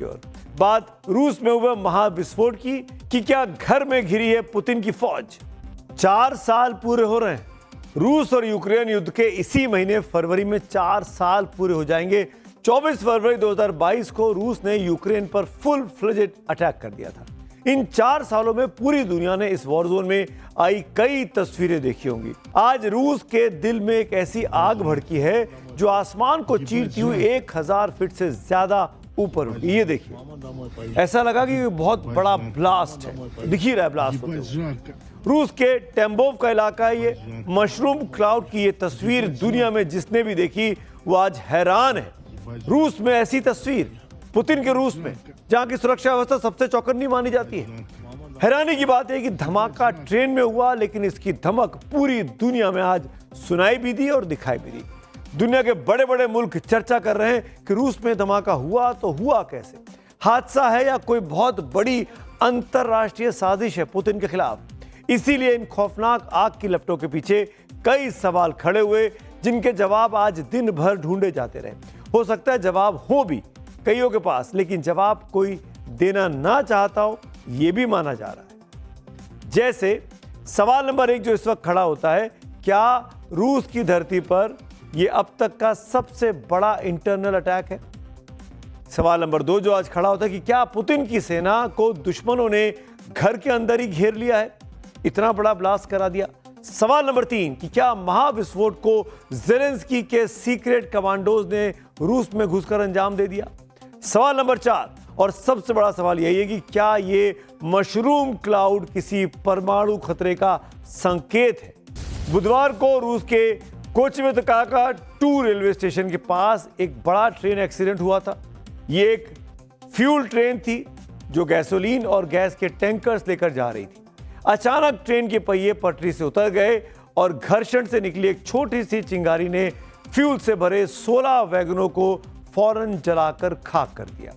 बात रूस में हुए महाविस्फोट की कि क्या घर में घिरी है पुतिन की फौज। 4 साल पूरे हो रहे हैं रूस और यूक्रेन युद्ध के। इसी महीने फरवरी में 4 साल पूरे हो जाएंगे। 24 फरवरी 2022 को रूस ने यूक्रेन पर फुल फ्लेजेड अटैक कर दिया था। इन 4 सालों में पूरी दुनिया ने इस वॉर जोन में आई कई तस्वीरें देखी होंगी। आज रूस के दिल में एक ऐसी आग भड़की है जो आसमान को चीरती हुई 1000 फीट से ज्यादा ऊपर उठी। ये देखिए, ऐसा लगा कि बहुत बड़ा ब्लास्ट है। दिख ही रहा है ब्लास्ट होते हुए। रूस के टेम्बोव का इलाका है ये। मशरूम क्लाउड की ये तस्वीर दुनिया में जिसने भी देखी वो आज हैरान है। रूस में ऐसी तस्वीर, पुतिन के रूस में, जहां की सुरक्षा व्यवस्था सबसे चौकन्नी मानी जाती है। हैरानी की बात है कि धमाका ट्रेन में हुआ, लेकिन इसकी धमक पूरी दुनिया में आज सुनाई भी दी और दिखाई भी दी। दुनिया के बड़े बड़े मुल्क चर्चा कर रहे हैं कि रूस में धमाका हुआ तो हुआ कैसे, हादसा है या कोई बहुत बड़ी अंतरराष्ट्रीय साजिश है पुतिन के खिलाफ। इसीलिए इन खौफनाक आग की लपटों के पीछे कई सवाल खड़े हुए, जिनके जवाब आज दिन भर ढूंढे जाते रहे। हो सकता है जवाब हो भी कईयों के पास, लेकिन जवाब कोई देना ना चाहता हो, यह भी माना जा रहा है। जैसे सवाल नंबर 1 जो इस वक्त खड़ा होता है, क्या रूस की धरती पर यह अब तक का सबसे बड़ा इंटरनल अटैक है? सवाल नंबर 2 जो आज खड़ा होता है कि क्या पुतिन की सेना को दुश्मनों ने घर के अंदर ही घेर लिया है, इतना बड़ा ब्लास्ट करा दिया? सवाल नंबर 3 कि क्या महाविस्फोट को ज़ेलेंस्की के सीक्रेट कमांडोज ने रूस में घुसकर अंजाम दे दिया? सवाल नंबर 4 और सबसे बड़ा सवाल यही है कि क्या ये मशरूम क्लाउड किसी परमाणु खतरे का संकेत है? बुधवार को रूस के कोचमेतकाका 2 रेलवे स्टेशन के पास एक बड़ा ट्रेन एक्सीडेंट हुआ था। ये एक फ्यूल ट्रेन थी जो गैसोलीन और गैस के टैंकर्स लेकर जा रही थी। अचानक ट्रेन के पहिए पटरी से उतर गए और घर्षण से निकली एक छोटी सी चिंगारी ने फ्यूल से भरे 16 वैगनों को फौरन जलाकर खाक कर दिया।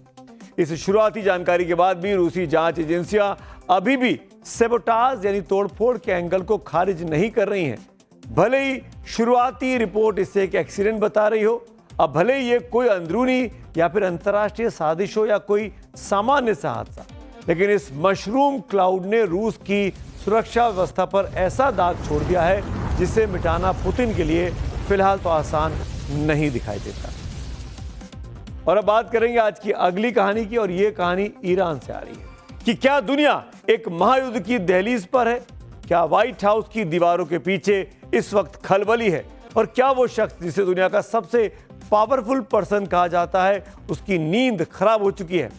इस शुरुआती जानकारी के बाद भी रूसी जांच एजेंसियां अभी भी सेबोटाज यानी तोड़फोड़ के एंगल को खारिज नहीं कर रही हैं। भले ही शुरुआती रिपोर्ट इसे एक एक्सीडेंट बता रही हो, अब भले ही ये कोई अंदरूनी या फिर अंतर्राष्ट्रीय साजिश हो या कोई सामान्य सा हादसा, लेकिन इस मशरूम क्लाउड ने रूस की सुरक्षा व्यवस्था पर ऐसा दाग छोड़ दिया है जिसे मिटाना पुतिन के लिए फिलहाल तो आसान नहीं दिखाई देता। और अब बात करेंगे आज की अगली कहानी की, और ये कहानी ईरान से आ रही है कि क्या दुनिया एक महायुद्ध की दहलीज पर है? क्या व्हाइट हाउस की दीवारों के पीछे इस वक्त खलबली है? और क्या वो शख्स जिसे दुनिया का सबसे पावरफुल पर्सन कहा जाता है, उसकी नींद खराब हो चुकी है?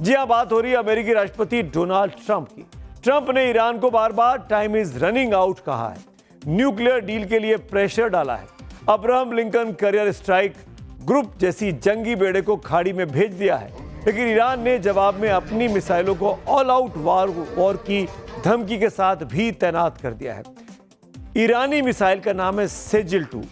जी हां, बात हो रही है अमेरिकी राष्ट्रपति डोनाल्ड ट्रंप की। ट्रंप ने ईरान को बार बार टाइम इज रनिंग आउट कहा है, न्यूक्लियर डील के लिए प्रेशर डाला है, Abraham Lincoln career strike group जैसी जंगी बेड़े को खाड़ी में भेज दिया है। लेकिन ईरान ने जवाब में अपनी मिसाइलों को ऑल आउट वॉर की धमकी के साथ भी तैनात कर दिया है। ईरानी मिसाइल का नाम है सेजिल 2।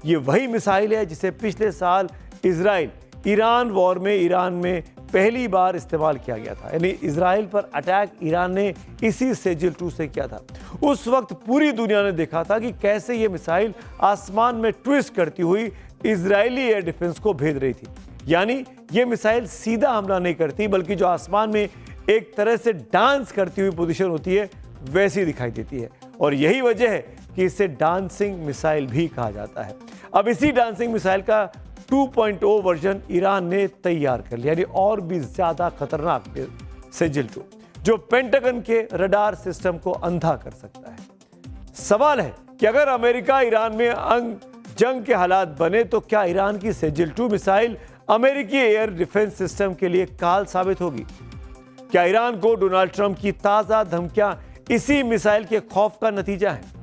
ये वही मिसाइल है जिसे पिछले साल इजराइल ईरान वॉर में ईरान में पहली बार इस्तेमाल किया गया था। यानी इजराइल पर अटैक ईरान ने इसी सेजिल 2 से किया था। उस वक्त पूरी दुनिया ने देखा था कि कैसे ये मिसाइल आसमान में ट्विस्ट करती हुई इजरायली एयर डिफेंस को भेद रही थी। यानी ये मिसाइल सीधा हमला नहीं करती, बल्कि जो आसमान में एक तरह से डांस करती हुई पोजीशन होती है वैसी दिखाई देती है। और यही वजह है कि इसे डांसिंग मिसाइल भी कहा जाता है। अब इसी डांसिंग मिसाइल का 2.0 वर्जन ईरान ने तैयार कर लिया, यानी और भी ज्यादा खतरनाक सेजिल 2, जो पेंटागन के रडार सिस्टम को अंधा कर सकता है। सवाल है कि अगर अमेरिका ईरान में जंग के हालात बने तो क्या ईरान की सेजिल 2 मिसाइल अमेरिकी एयर डिफेंस सिस्टम के लिए काल साबित होगी? क्या ईरान को डोनाल्ड ट्रंप की ताजा धमकियां इसी मिसाइल के खौफ का नतीजा है?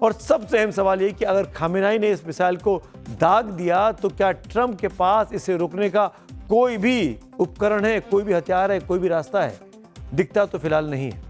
और सबसे अहम सवाल यह कि अगर खामेनाई ने इस मिसाइल को दाग दिया तो क्या ट्रंप के पास इसे रोकने का कोई भी उपकरण है, कोई भी हथियार है, कोई भी रास्ता है? दिखता तो फिलहाल नहीं है।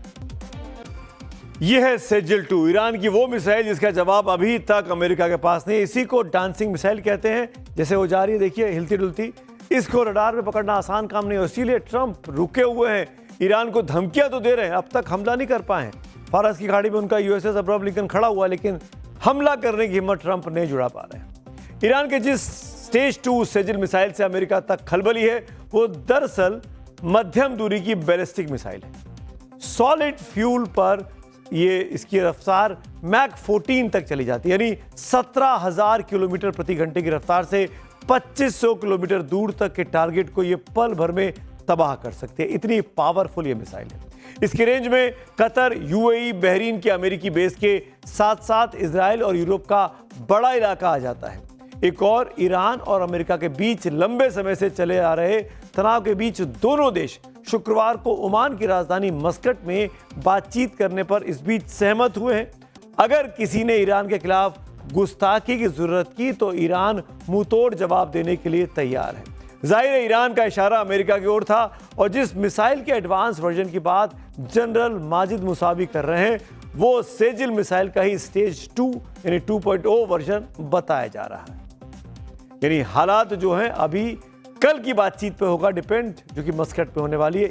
यह है सेजिल 2, ईरान की वो मिसाइल जिसका जवाब अभी तक अमेरिका के पास नहीं। इसी को डांसिंग मिसाइल कहते हैं। जैसे वो जा रही है, देखिए हिलती डुलती, इसको रडार में पकड़ना आसान काम नहीं है। इसीलिए ट्रंप रुके हुए हैं। ईरान को धमकियां तो दे रहे हैं, अब तक हमला नहीं कर पाए हैं। फारस की खाड़ी में उनका यूएसएस अब्राहम लिंकन खड़ा हुआ, लेकिन हमला करने की हिम्मत ट्रंप नहीं जुड़ा पा रहे हैं। ईरान के जिस स्टेज 2 सेजिल मिसाइल से अमेरिका तक खलबली है, वो दरअसल मध्यम दूरी की बैलिस्टिक मिसाइल है। सॉलिड फ्यूल पर ये इसकी रफ्तार मैक 14 तक चली जाती है, यानी 17,000 किलोमीटर प्रति घंटे की रफ्तार से 2500 किलोमीटर दूर तक के टारगेट को ये पल भर में तबाह कर सकती है। इतनी पावरफुल ये मिसाइल है। इसकी रेंज में कतर, यूएई, बहरीन के अमेरिकी बेस के साथ साथ इजराइल और यूरोप का बड़ा इलाका आ जाता है। एक और, ईरान और अमेरिका के बीच लंबे समय से चले आ रहे तनाव के बीच दोनों देश शुक्रवार को ओमान की राजधानी मस्कट में बातचीत करने पर इस बीच सहमत हुए हैं। अगर किसी ने ईरान के खिलाफ गुस्ताखी की जरूरत की तो ईरान मुंहतोड़ जवाब देने के लिए तैयार है। जाहिर है ईरान का इशारा अमेरिका की ओर था और जिस मिसाइल के एडवांस वर्जन की बात जनरल माजिद मुसावी कर रहे हैं वो सेजिल मिसाइल का ही स्टेज 2 यानी 2.0 वर्जन बताया जा रहा है। यानी हालात जो हैं अभी कल की बातचीत पे होगा डिपेंड, जो कि मस्कट पे होने वाली है।